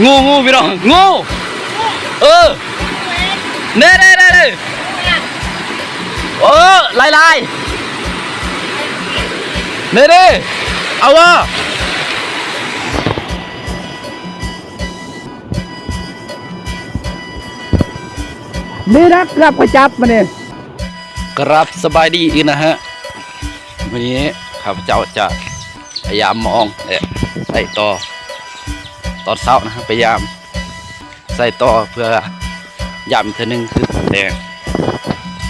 งูพี่น้องงูเน่โอ้ลายเน่เอาวะนี่นะกลับไปจับมาเนี่ย กรับสบายดีอีกนะฮะวันนี้ข้าพเจ้าจะพยายามมองใส่ต่อตอนเช้านะฮะพยายามใส่ต่อเพื่อยามอีกทีนึงคือตอนแรก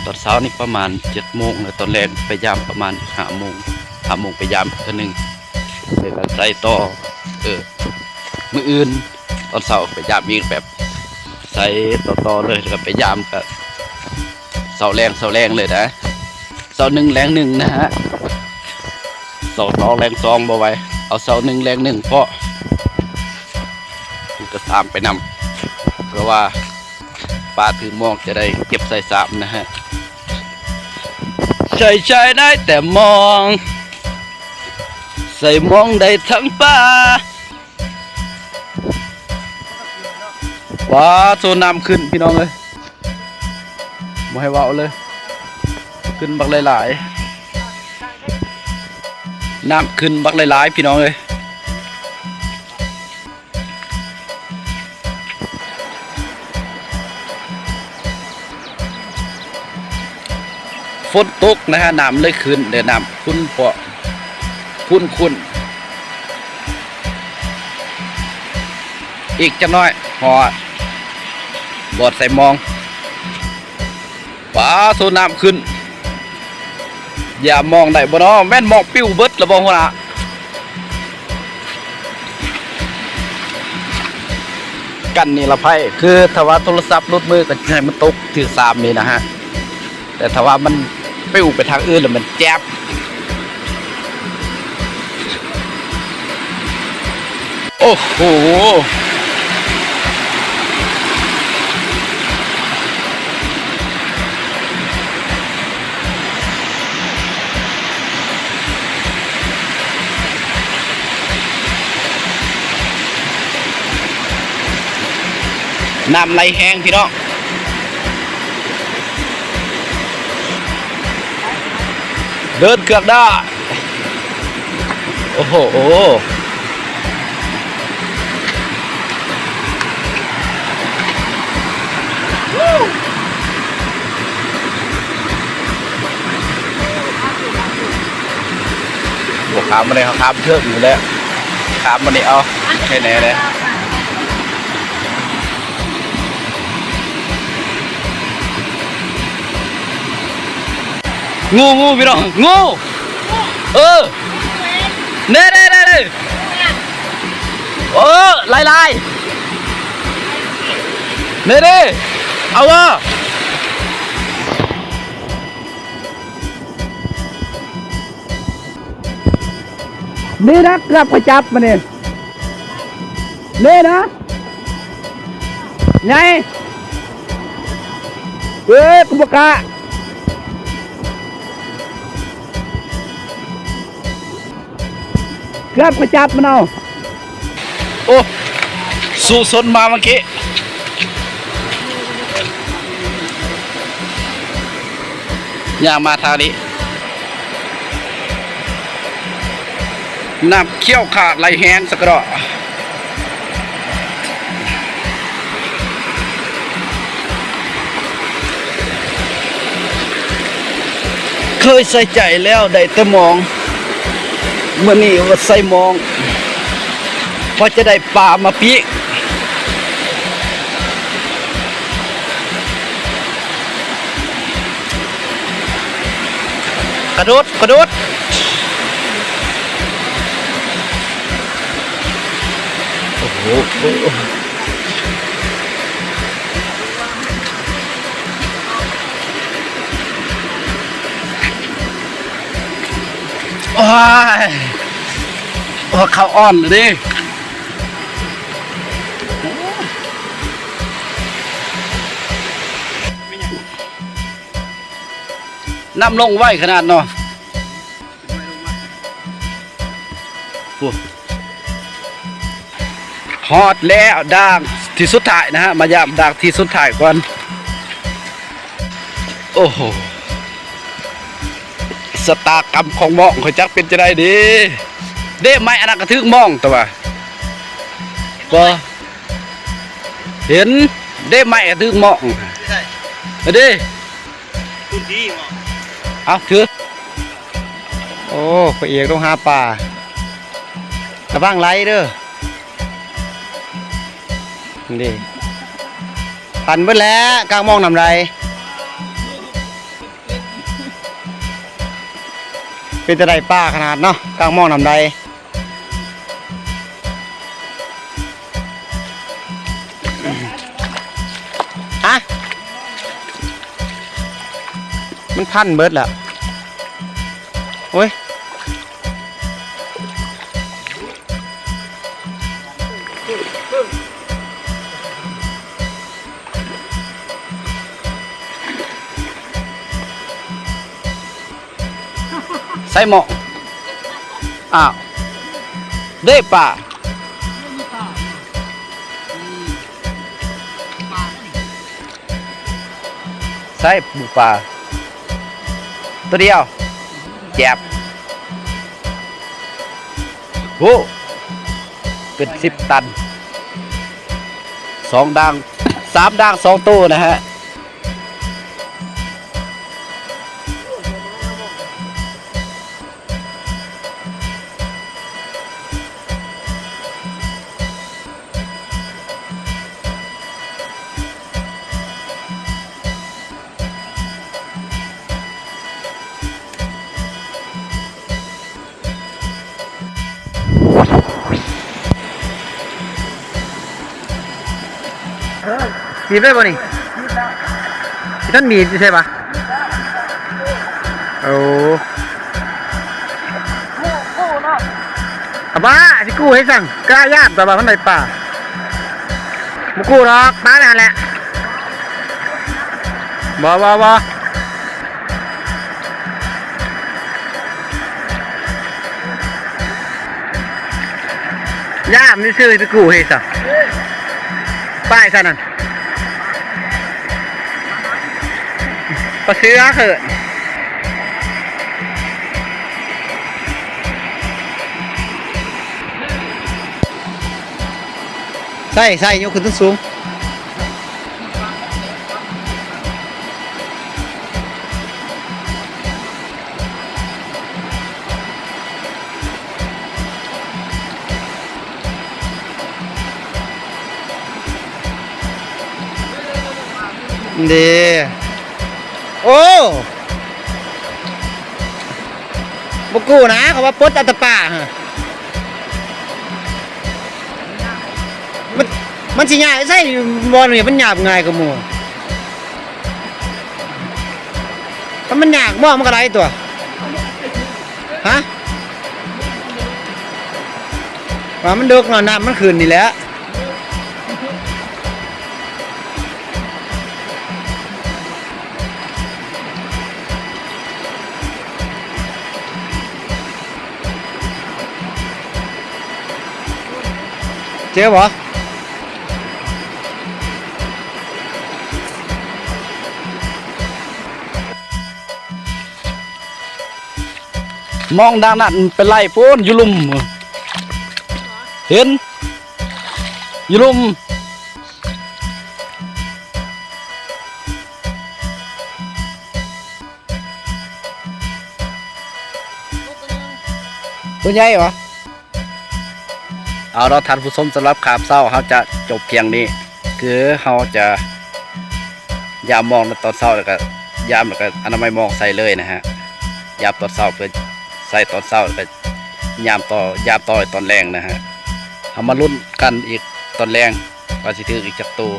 ตอนเช้านี่ประมาณ7 โมงแล้วตอนแรกพยายามประมาณ5 โมงพยายามอีกทีนึงเดี๋ยวใส่ต่อมืออื่นตอนเช้าพยายามมีแบบใส่ต่อเลยแล้วพยายามกับเสาแรงเลยนะเสา1แรง1นะฮะเสา2แรง2บ่ไว้เอาเสา1แรง1เพราะจะตามไปนำเพราะว่าปลาถือมองจะได้เก็บใส่สามนะฮะใช่ได้แต่มองใส่มองได้ทั้งปลาว้าโซน้ำขึ้นพี่น้องเลยมาให้ว่าวเลยขึ้นบักหลายๆน้ำขึ้นบักหลายๆพี่น้องเลยฝนตกนะฮะน้ำเลยขึ้นเดี๋ยวน้ำคุ้นเปาะคุ้นอีกจะน้อยหอบอดใส่มองป้าโซน้ำขึ้นอย่ามองได้บ่เนาะแม่นมองปิ้วเบิดละบ่หัวหน้ากันนี่ละไพ่คือถ้าว่าโทรศัพท์รุดมือก็ให้มันตกถือ3นี่นะฮะแต่ถ้าว่ามันปิ้วไปทางอื่นแล้วมันแจ๊บโอ้โหน้ำไหลแห้งพี่น้องเดินเกือกได้โอ้โหหัวขามมาเลยเขาขามเทือกอยู่แล้วขามมาเนี่ยเอาแค่ไหนเลยงูพี่น้องงูเน่โอ้ลายเน่เอาวะนี่นะกลับไปจับมาเนี่ยนี่นะไงกุบกะกลับไปจับมันเอาโอ้สู้สนมาเมื่อกี้ย่างมาทางนี้น้ำเขี้ยวขาดไหลแห้งสักกระเคยใส่ใจแล้วได้แต่มองเมื่อนี้ว่าใส่มองพอจะได้ปลามาปีกระโดดโอ้โหโอ้เขาอ่อนเลยดิน้ำลงไว้ขนาดเนาะห ฮอดแล้วด่างที่สุดท้ายนะฮะมายามด่างที่สุดท้ายก่อนโอ้โหสตากรรมของหมองเขาจักเป็นจะได้ดีเด้ไม่อันนั้นกระทึกหมองตัวบ่เห็นเด้ไม่กระทึกหมองเด้คุณดีหมองเอาถือโอ้ข้อยเอกต้องหาป่าระวังไหลเด้อนี่ปั่นเบิดแล้วกลางมองนำไรเป็นจะได้ป่าขนาดเนาะกลางมองนำไรฮะมันพันเบิดแล้วโอ้ยใส่หมองอ้าวเด้ป่าใส่ปูป่าตัวเดียวแจบโอ้เป็น10 ตัน2ด่าง3ด่าง2ตัวนะฮะหนีบได้ป่ะนี่ท่านหนีบใช่ปะโอ้อาบ้าที่กู้ให้สั่งกล้าญาติแต่ว่าพันใดป่ามุกู้หรอกป้านั่นแหละบ่ย่ามนี่ซื้อที่กู้ให้สั่งป้ายซะนั่นปลาเชื้อเถอะใส่ยกขึ้นสูงดีโอ้บุกูนะเขาว่าปดอัตป่าฮะมันสิง่ายใช่บอลเนี่ยมันหยาบง่ายกับหมูถ้ามันหยาบมองมันก็ไรตัวฮะว่ามันเดือกหน่อยน้ำมันคืนนี่แหละเจ๊บ่มองด้านนั้นเป็นไรพูนอยู่ลุมเห็นอยู่ลุมตัวใหญ่เหรอเอาเราท่านผู้ชมสำหรับขาบเศร้าเขาจะจบเพียงนี้คือเขาจะยามมองในตอนเศร้าแล้วก็ยามแล้วก็อนามัยมองใส่เลยนะฮะยามตอนเศร้าเพื่อใส่ตอนเศร้าแล้วก็ยามต่อตอนแรงนะฮะเขามาลุ้นกันอีกตอนแรงว่าสิถืออีกจักตัว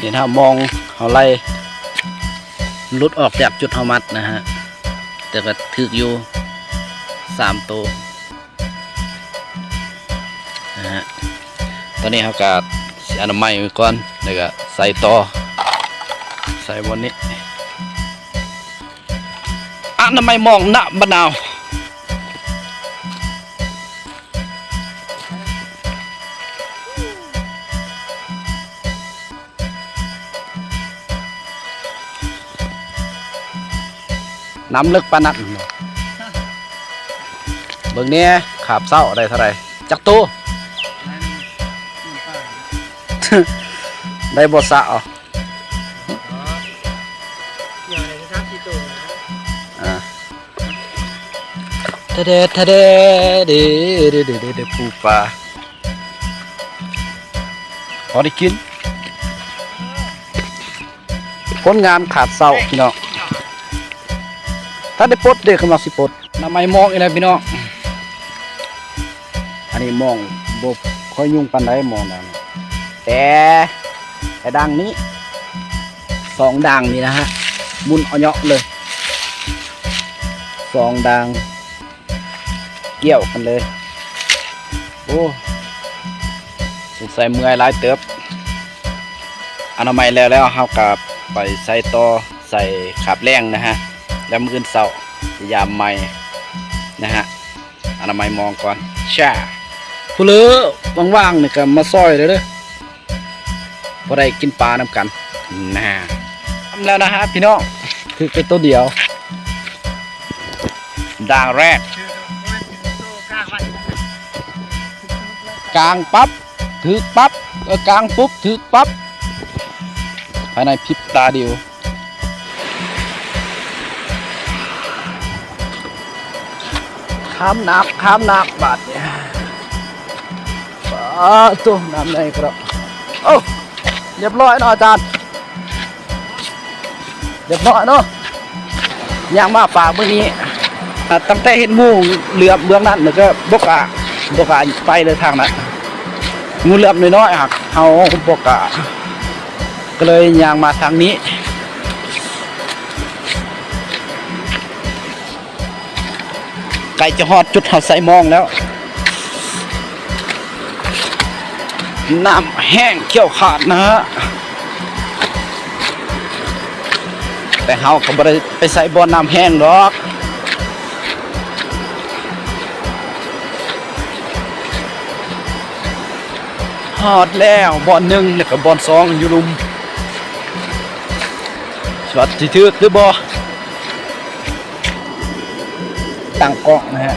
นี่ถ้ามองเขาไล่ลุดออกจากจุดเฮามัดนะฮะแต่ก็ถึกอยู่3 ตัวนะฮะตอนนี้เขาก็อนามัยไว้ก่อนแล้วก็ใส่ต่อใส่บนนี้ อนามัยมองณบะนาวน้ำลึกปานนัดเบิ่งนี้ขาบเศร้าได้เท่าไหรจักตู้ ได้บทสะอ๋อทะเดทะเดเดเดเดเดปูปลาพอได้กินคนงานขาดเศร้าพี่น้องถ้าได้ปลดเด็กกำลังสิปลดน้ำไม่มองอะไรพี่น้องอันนี้มองบกค่อยยุ่งปันได้มองนะแต่ดังนี้2ดังนี่นะฮะมุนเอาเนาะเลย2ดังเกี่ยวกันเลยโอ้สงสัยเมื่อยหลายเติบอนามัยแล้วเอากลับไปใส่ต่อใส่ขับแรงนะฮะแล้วมื้ออื่นเช้ายามใหม่นะฮะอนามัยมองก่อนช่าผู้เลือว่างๆนี่ก็มาซอยเลยเด้อพอได้กินปลาน้ำกันนะทำแล้วนะฮะพี่น้องคือเป็นตัวเดียวด่างแรกกลางปั๊บถือปั๊บกลางปุ๊บถือปั๊บภายในพริบตาเดียวข้ามนักบาดเนี่ยตัวน้ำในครับโอ้เรียบร้อยเนาะอาจารย์เรียบร้อยเนาะย่างมาฝากเมื่อนี้ตั้งแต่เห็นงูเหลือบเบื้องนั้นแล้วก็บกะไปเลยทางนั้นงูเหลือบน้อยๆหักเขาบกะก็เลยย่างมาทางนี้ไก่จะหอดจุดเขาใส่มองแล้วน้ำแห้งเขี้ยวขาดนะฮะแต่เฮาก็บ่ได้ไปใส่บ่อน้ำแห้งหรอกหอดแล้วบ่อหนึ่งแล้วก็บ่อสองอยู่ลุมสวัสดีทึกหรือบ่ตั้งกล้องนะฮะ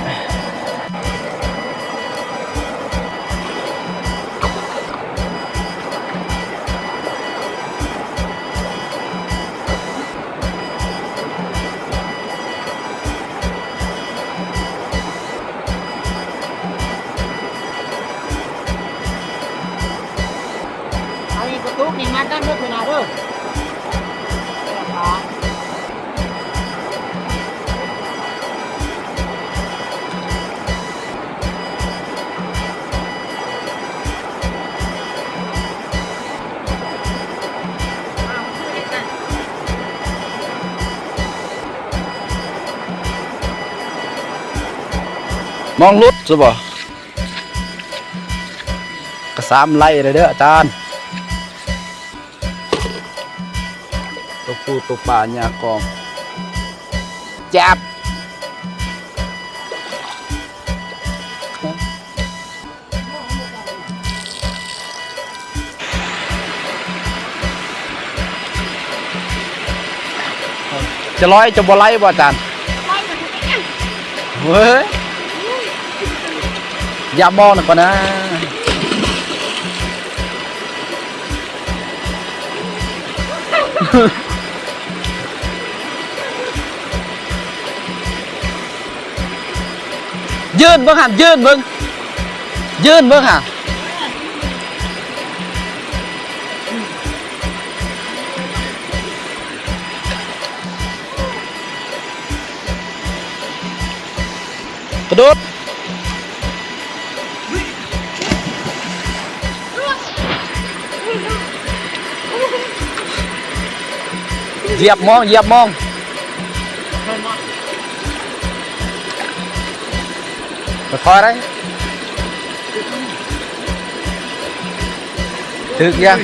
ทุกนี่มาตั้งเรื่องขนาดเด้อมองรุดใช่ป่ะกระซามไล่เลยเด้ออาจารย์ตัวปูตัวปลาเนี่ยกองจับจะร้อยจะบ่ไล่บ่อาจารย์เฮ้ยอย่ามองหน่อยก่อนนะยืนเบิ่งหันยืนเบิ่งหันกระโดดเหยียบมองค่อยๆได้ถึกยัง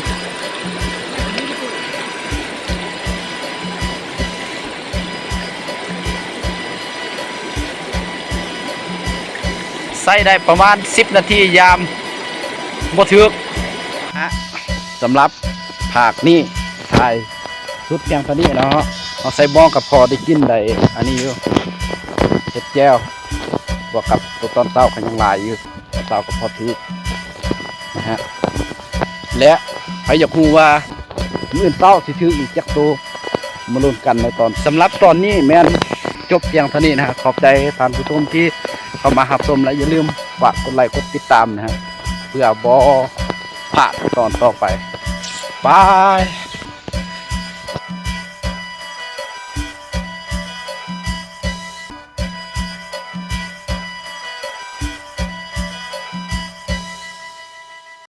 ใส่ได้ประมาณ10นาทียามบ่ถึกสำหรับผักนี่ถ่ายสุดเพียงเท่านี้เนาะเอาใส่บ้องกับพอได้กินได้อันนี้อยู่เห็ดแก้วบวกกับตัวตอนเต้ากันยังหลายอยู่ตอนเต้ากับพอทีนะฮะและใครอยากรู้ว่ามื้อเต้าสิถืออีกจักตัวมาลุ้นกันในตอนสำหรับตอนนี้แม่นจบเพียงเท่านี้นะฮะขอบใจท่านผู้ชมที่เข้ามารับชมและอย่าลืมฝากกดไลค์กดติดตามนะฮะเพื่อบ่พลาดตอนต่อไปบาย